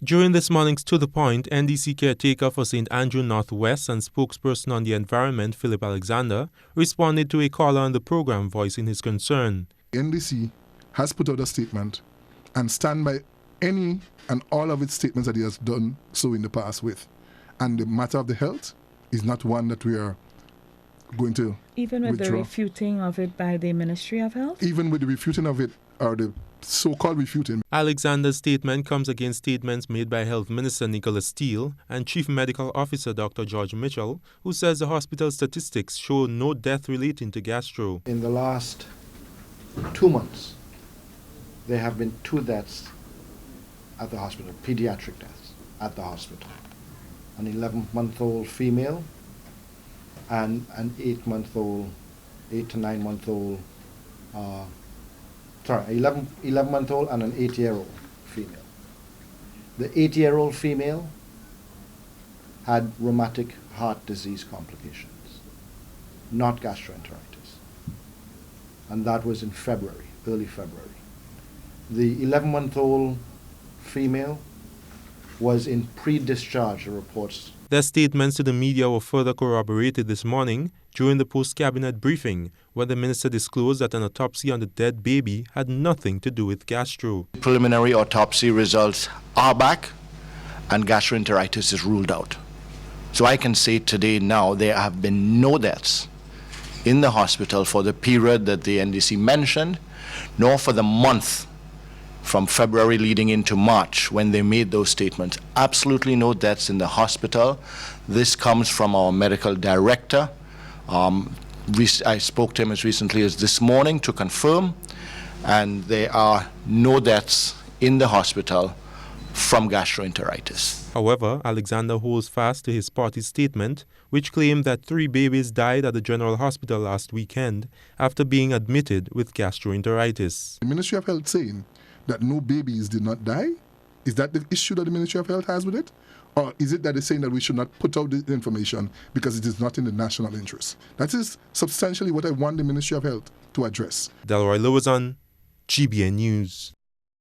During this morning's To The Point, NDC caretaker for St. Andrew Northwest and spokesperson on the environment, Philip Alexander, responded to a caller on the program voicing his concern. NDC has put out a statement and stand by any and all of its statements that he has done so in the past with. And the matter of the health is not one that we are going to even with withdraw. The refuting of it by the Ministry of Health? Even with the refuting of it, or the so-called refuting. Alexander's statement comes against statements made by Health Minister Nicholas Steele and Chief Medical Officer Dr. George Mitchell, who says the hospital statistics show no death relating to gastro. In the last 2 months, there have been 2 deaths at the hospital, pediatric deaths at the hospital. An 11-month-old female and an 8 to 9 month old 11-month-old and an 8-year-old female. The 8-year-old female had rheumatic heart disease complications, not gastroenteritis. And that was in February, early February. The 11-month-old female was in pre-discharge reports. Their statements to the media were further corroborated this morning during the post-cabinet briefing, where the minister disclosed that an autopsy on the dead baby had nothing to do with gastro. Preliminary autopsy results are back and gastroenteritis is ruled out. So I can say today now there have been no deaths in the hospital for the period that the NDC mentioned, nor for the month from February leading into March when they made those statements. Absolutely no deaths in the hospital. This comes from our medical director. I spoke to him as recently as this morning to confirm, and there are no deaths in the hospital from gastroenteritis. However, Alexander holds fast to his party's statement, which claimed that 3 babies died at the General Hospital last weekend after being admitted with gastroenteritis. The Ministry of Health saying that no babies did not die? Is that the issue that the Ministry of Health has with it? Or is it that they're saying that we should not put out this information because it is not in the national interest? That is substantially what I want the Ministry of Health to address. Delroy Lewison, GBN News.